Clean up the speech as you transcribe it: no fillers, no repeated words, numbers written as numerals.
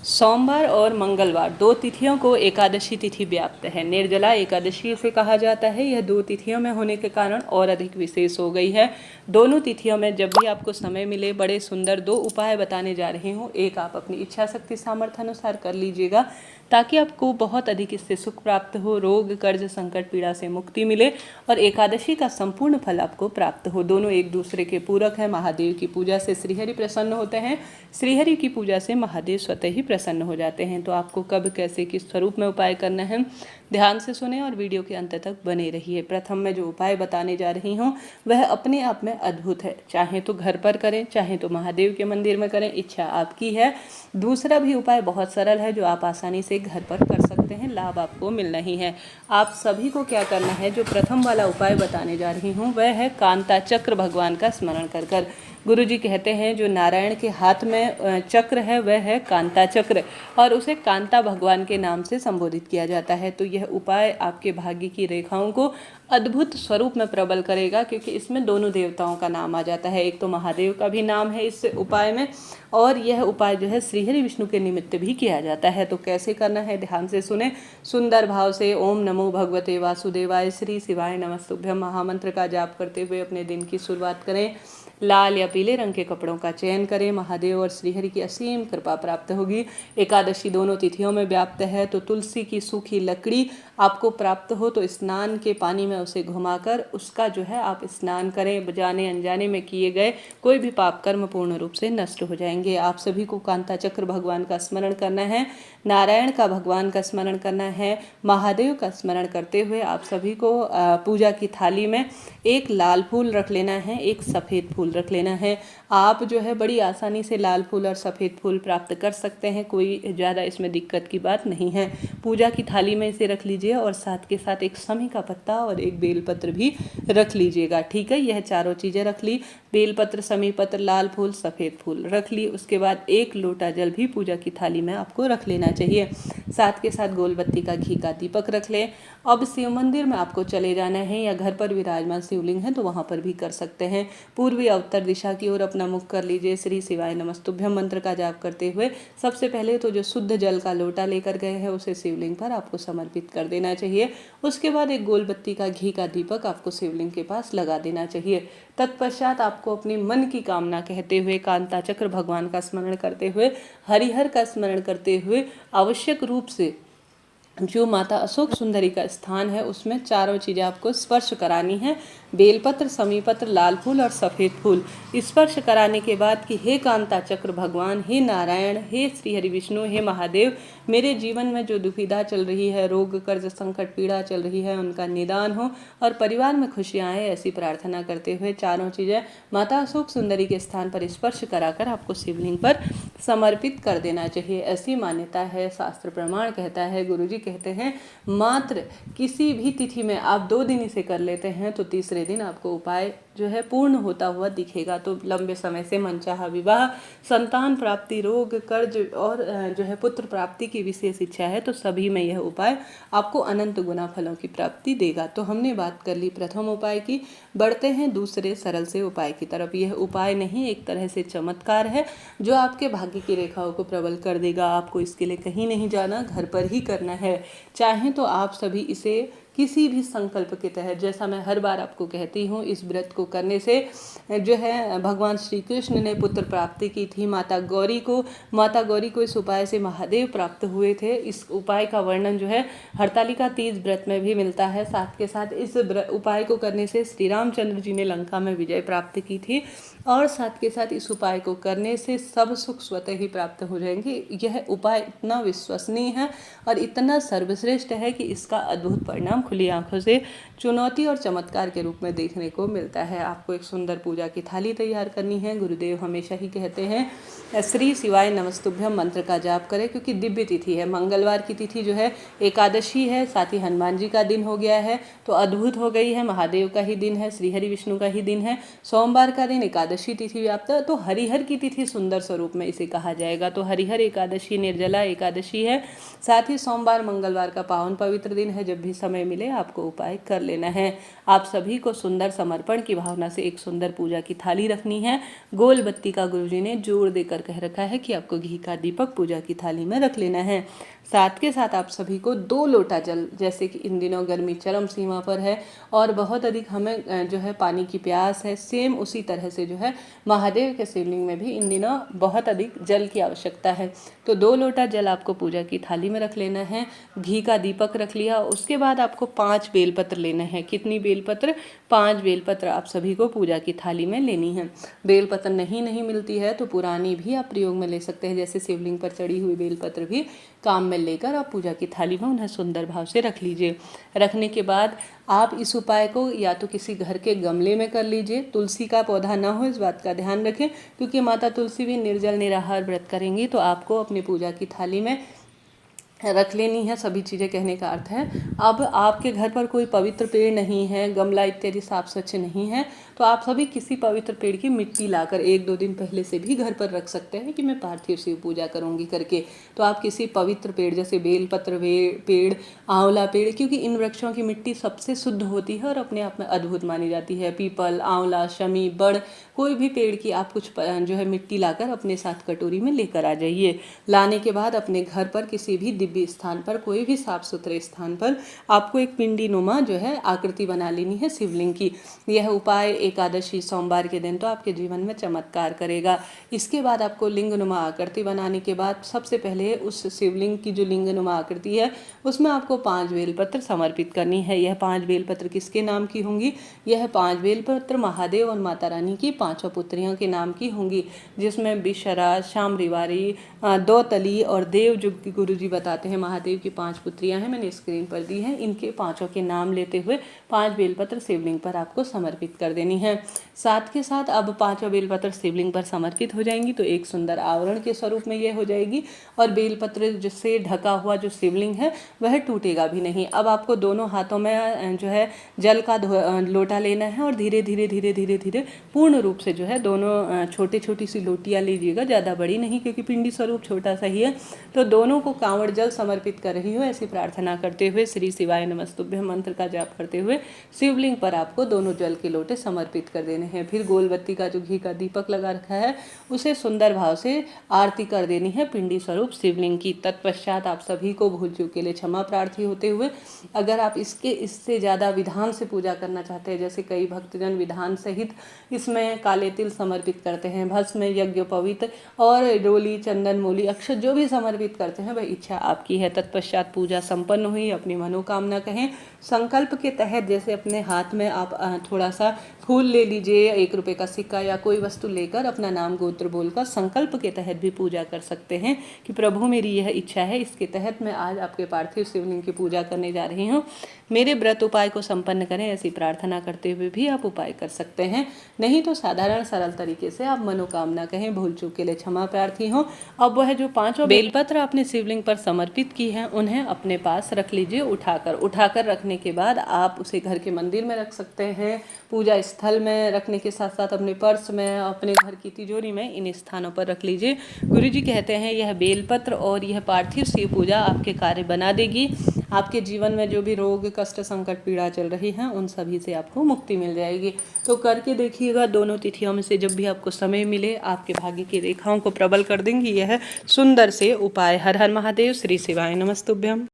सोमवार और मंगलवार दो तिथियों को एकादशी तिथि व्याप्त है। निर्जला एकादशी इसे कहा जाता है। यह दो तिथियों में होने के कारण और अधिक विशेष हो गई है। दोनों तिथियों में जब भी आपको समय मिले बड़े सुंदर दो उपाय बताने जा रही हूँ। एक आप अपनी इच्छा शक्ति सामर्थ्य अनुसार कर लीजिएगा ताकि आपको बहुत अधिक इससे सुख प्राप्त हो, रोग कर्ज संकट पीड़ा से मुक्ति मिले और एकादशी का संपूर्ण फल आपको प्राप्त हो। दोनों एक दूसरे के पूरक है। महादेव की पूजा से श्रीहरि प्रसन्न होते हैं, श्रीहरि की पूजा से महादेव स्वतः ही प्रसन्न हो जाते हैं। तो आपको कब कैसे किस स्वरूप में उपाय करना है ध्यान से सुने और वीडियो के अंत तक बने रहिए। प्रथम मैं जो उपाय बताने जा रही हूँ वह अपने आप में अद्भुत है। चाहे तो घर पर करें, चाहे तो महादेव के मंदिर में करें, इच्छा आपकी है। दूसरा भी उपाय बहुत सरल है जो आप आसानी से घर पर कर सकते हैं, लाभ आपको मिलना ही है। आप सभी को क्या करना है, जो प्रथम वाला उपाय बताने जा रही हूँ वह है कांता चक्र भगवान का स्मरण कर कर। गुरु जी कहते हैं जो नारायण के हाथ में चक्र है वह है कांता चक्र और उसे कांता भगवान के नाम से संबोधित किया जाता है। तो यह उपाय आपके भाग्य की रेखाओं को अद्भुत स्वरूप में प्रबल करेगा, क्योंकि इसमें दोनों देवताओं का नाम आ जाता है। एक तो महादेव का भी नाम है इस उपाय में और यह उपाय जो है श्रीहरि विष्णु के निमित्त भी किया जाता है। तो कैसे करना है ध्यान से सुने, सुंदर भाव से ओम नमो भगवते वासुदेवाय श्री शिवाय नमस्तुभ्यं महामंत्र का जाप करते हुए अपने दिन की शुरुआत करें। लाल या पीले रंग के कपड़ों का चयन करें। महादेव और श्रीहरि की असीम कृपा प्राप्त होगी। एकादशी दोनों तिथियों में व्याप्त है। तो तुलसी की सूखी लकड़ी आपको प्राप्त हो तो स्नान के पानी में उसे घुमाकर उसका जो है आप स्नान करें। जाने अनजाने में किए गए कोई भी पाप कर्म पूर्ण रूप से नष्ट हो जाएंगे। आप सभी को कांता चक्र भगवान का स्मरण करना है, नारायण का भगवान का स्मरण करना है, महादेव का स्मरण करते हुए आप सभी को पूजा की थाली में एक लाल फूल रख लेना है, एक सफ़ेद फूल रख लेना है। आप जो है बड़ी आसानी से लाल फूल और सफ़ेद फूल प्राप्त कर सकते हैं, कोई ज़्यादा इसमें दिक्कत की बात नहीं है। पूजा की थाली में इसे रख लीजिए और साथ के साथ एक समी का पत्ता और एक बेलपत्र भी रख लीजिएगा। ठीक है, यह चारों चीज़ें रख ली, बेलपत्र, समी पत्र, लाल फूल, सफ़ेद फूल रख ली। उसके बाद एक लोटा जल भी पूजा की थाली में आपको रख लेना चाहिए। साथ के साथ गोलबत्ती का घी का दीपक रख लें। अब शिव मंदिर में आपको चले जाना है या घर पर विराजमान शिवलिंग है तो वहाँ पर भी कर सकते हैं। पूर्वी उत्तर दिशा की ओर अपना मुख कर लीजिए। श्री शिवाय नमस्तुभ्यं मंत्र का जाप करते हुए सबसे पहले तो जो शुद्ध जल का लोटा लेकर गए हैं उसे शिवलिंग पर आपको समर्पित कर देना चाहिए। उसके बाद एक गोलबत्ती का घी का दीपक आपको शिवलिंग के पास लगा देना चाहिए। तत्पश्चात आपको अपनी मन की कामना कहते हुए कांता चक्र भगवान का स्मरण करते हुए हरिहर का स्मरण करते हुए आवश्यक रूप से जो माता अशोक सुंदरी का स्थान है उसमें चारों चीज़ें आपको स्पर्श करानी है। बेलपत्र, समीपत्र, लाल फूल और सफ़ेद फूल स्पर्श कराने के बाद कि हे कांता चक्र भगवान, हे नारायण, हे श्री हरि विष्णु, हे महादेव, मेरे जीवन में जो दुविधा चल रही है, रोग कर्ज संकट पीड़ा चल रही है, उनका निदान हो और परिवार में खुशियाँ आए, ऐसी प्रार्थना करते हुए चारों चीज़ें माता अशोक सुंदरी के स्थान पर स्पर्श कराकर आपको शिवलिंग पर समर्पित कर देना चाहिए। ऐसी मान्यता है, शास्त्र प्रमाण कहता है, गुरु जी कहते हैं मात्र किसी भी तिथि में आप 2 दिन इसे कर लेते हैं तो तीसरे दिन आपको उपाय जो है पूर्ण होता हुआ दिखेगा। तो लंबे समय से मनचाहा विवाह, संतान प्राप्ति, रोग कर्ज और जो है पुत्र प्राप्ति की विशेष इच्छा है तो सभी में यह उपाय आपको अनंत गुना फलों की प्राप्ति देगा। तो हमने बात कर ली प्रथम उपाय की, बढ़ते हैं दूसरे सरल से उपाय की तरफ। यह उपाय नहीं, एक तरह से चमत्कार है जो आपके भाग्य की रेखाओं को प्रबल कर देगा। आपको इसके लिए कहीं नहीं जाना, घर पर ही करना है। चाहे तो आप सभी इसे किसी भी संकल्प के तहत, जैसा मैं हर बार आपको कहती हूँ, इस व्रत को करने से जो है भगवान श्री कृष्ण ने पुत्र प्राप्ति की थी। माता गौरी को इस उपाय से महादेव प्राप्त हुए थे। इस उपाय का वर्णन जो है हरतालिका तीज व्रत में भी मिलता है। साथ के साथ इस उपाय को करने से श्री रामचंद्र जी ने लंका में विजय प्राप्त की थी और साथ के साथ इस उपाय को करने से सब सुख स्वतः ही प्राप्त हो जाएंगे। यह उपाय इतना विश्वसनीय है और इतना सर्वश्रेष्ठ है कि इसका अद्भुत परिणाम खुली आंखों से चुनौती और चमत्कार के रूप में देखने को मिलता है। आपको एक सुंदर पूजा की थाली तैयार करनी है। गुरुदेव हमेशा ही कहते हैं श्री शिवाय नमस्तुभ्यं मंत्र का जाप करें, क्योंकि दिव्य तिथि है। मंगलवार की तिथि जो है एकादशी है, साथ ही हनुमान जी का दिन हो गया है तो अद्भुत हो गई है। महादेव का ही दिन है, श्रीहरि विष्णु का ही दिन है। सोमवार का दिन एकादशी तिथि व्याप्त है तो हरिहर की तिथि सुंदर स्वरूप में इसे कहा जाएगा। तो हरिहर एकादशी निर्जला एकादशी है। साथ ही सोमवार मंगलवार का पावन पवित्र दिन है। जब भी समय मिले मिले आपको उपाय कर लेना है। आप सभी को सुंदर समर्पण की भावना से एक सुंदर पूजा की थाली रखनी है। गोल बत्ती का गुरुजी ने जोर देकर कह रखा है कि आपको घी का दीपक पूजा की थाली में रख लेना है। साथ के साथ आप सभी को 2 लोटा जल, जैसे कि इन दिनों गर्मी चरम सीमा पर है और बहुत अधिक हमें जो है पानी की प्यास है, सेम उसी तरह से जो है महादेव के शिवलिंग में भी इन दिनों बहुत अधिक जल की आवश्यकता है। तो 2 लोटा जल आपको पूजा की थाली में रख लेना है। घी का दीपक रख लिया। उसके बाद आपको 5 बेलपत्र लेना है। कितनी बेलपत्र? 5 बेलपत्र आप सभी को पूजा की थाली में लेनी है। बेलपत्र नहीं मिलती है तो पुरानी भी आप प्रयोग में ले सकते हैं, जैसे शिवलिंग पर चढ़ी हुई बेलपत्र भी काम में लेकर आप पूजा की थाली में उन्हें सुंदर भाव से रख लीजिए। रखने के बाद आप इस उपाय को या तो किसी घर के गमले में कर लीजिए। तुलसी का पौधा ना हो, इस बात का ध्यान रखें, क्योंकि माता तुलसी भी निर्जल निराहार व्रत करेंगी। तो आपको अपनी पूजा की थाली में रख लेनी है सभी चीज़ें। कहने का अर्थ है, अब आपके घर पर कोई पवित्र पेड़ नहीं है, गमला इत्यादि साफ स्वच्छ नहीं है, तो आप सभी किसी पवित्र पेड़ की मिट्टी लाकर 1-2 दिन पहले से भी घर पर रख सकते हैं कि मैं पार्थिव शिव पूजा करूंगी करके। तो आप किसी पवित्र पेड़ जैसे बेलपत्र पेड़, आंवला पेड़, क्योंकि इन वृक्षों की मिट्टी सबसे शुद्ध होती है और अपने आप में अद्भुत मानी जाती है। पीपल, आंवला, शमी, बड़, कोई भी पेड़ की आप कुछ जो है मिट्टी लाकर अपने साथ कटोरी में लेकर आ जाइए। लाने के बाद अपने घर पर किसी भी दिव्य स्थान पर, कोई भी साफ सुथरे स्थान पर आपको एक पिंडी नुमा जो है आकृति बना लेनी है शिवलिंग की। यह उपाय एकादशी सोमवार के दिन तो आपके जीवन में चमत्कार करेगा। इसके बाद आपको लिंग नुमा आकृति बनाने के बाद सबसे पहले उस शिवलिंग की जो लिंग नुमा आकृति है उसमें आपको 5 बेलपत्र समर्पित करनी है। यह 5 बेलपत्र किसके नाम की होंगी? यह 5 बेलपत्र महादेव और माता रानी की 5 पुत्रियों के नाम की होंगी, जिसमें बिशरा, शामरिवारी, दौतली और देवजुग की गुरुजी बताते हैं महादेव की 5 पुत्रियां हैं, मैंने स्क्रीन पर दी है। इनके 5 के नाम लेते हुए 5 बेलपत्र शिवलिंग पर आपको समर्पित कर देनी है। साथ के साथ अब 5 बेलपत्र शिवलिंग पर समर्पित हो जाएंगी तो एक सुंदर आवरण के स्वरूप में यह हो जाएगी और बेलपत्र जिससे ढका हुआ जो शिवलिंग है वह टूटेगा भी नहीं। अब आपको दोनों हाथों में जो है जल का लोटा लेना है और धीरे धीरे पूर्ण रूप से जो है दोनों छोटी सी लोटियाँ लीजिएगा, ज़्यादा बड़ी नहीं, क्योंकि पिंडी स्वरूप छोटा सा ही है। तो दोनों को कांवड़ जल समर्पित कर रही हो ऐसी प्रार्थना करते हुए श्री शिवाय नमस्तुभ्यं मंत्र का जाप करते हुए शिवलिंग पर आपको दोनों जल के लोटे समर्पित कर देने हैं। फिर गोलबत्ती का जो घी का दीपक लगा रखा है उसे सुंदर भाव से आरती कर देनी है पिंडी स्वरूप शिवलिंग की। तत्पश्चात आप सभी को भूल चूक के लिए क्षमा प्रार्थी होते हुए, अगर आप इससे ज़्यादा विधान से पूजा करना चाहते हैं, जैसे कई भक्तजन विधान सहित इसमें काले तिल समर्पित करते हैं, भस्म, यज्ञ पवित्र और डोली, चंदन, मूली, अक्षत जो भी समर्पित करते हैं वह इच्छा आपकी है। तत्पश्चात पूजा संपन्न हुई, अपनी मनोकामना कहें, संकल्प के तहत जैसे अपने हाथ में आप थोड़ा सा फूल ले लीजिए, 1 रुपये का सिक्का या कोई वस्तु लेकर अपना नाम गोत्र बोलकर संकल्प के तहत भी पूजा कर सकते हैं कि प्रभु मेरी यह इच्छा है, इसके तहत मैं आज आपके पार्थिव शिवलिंग की पूजा करने जा रही हूँ, मेरे व्रत उपाय को संपन्न करें, ऐसी प्रार्थना करते हुए भी आप उपाय कर सकते हैं। नहीं तो साधारण सरल तरीके से आप मनोकामना कहें, भूल चूक के लिए क्षमा प्रार्थी हो। अब वह जो 5 बेलपत्र आपने शिवलिंग पर समर्पित की हैं उन्हें अपने पास रख लीजिए उठाकर रखने के बाद आप उसे घर के मंदिर में रख सकते हैं, पूजा स्थल में रखने के साथ साथ अपने पर्स में, अपने घर की तिजोरी में, इन स्थानों पर रख लीजिए। गुरुजी कहते हैं यह बेलपत्र और यह पार्थिव शिव पूजा आपके कार्य बना देगी। आपके जीवन में जो भी रोग, कष्ट, संकट, पीड़ा चल रही हैं उन सभी से आपको मुक्ति मिल जाएगी। तो करके देखिएगा, दोनों तिथियों में से जब भी आपको समय मिले आपके भाग्य की रेखाओं को प्रबल कर देंगी यह सुंदर से उपाय। हर हर महादेव, श्री शिवाय नमस्तुभ्यम।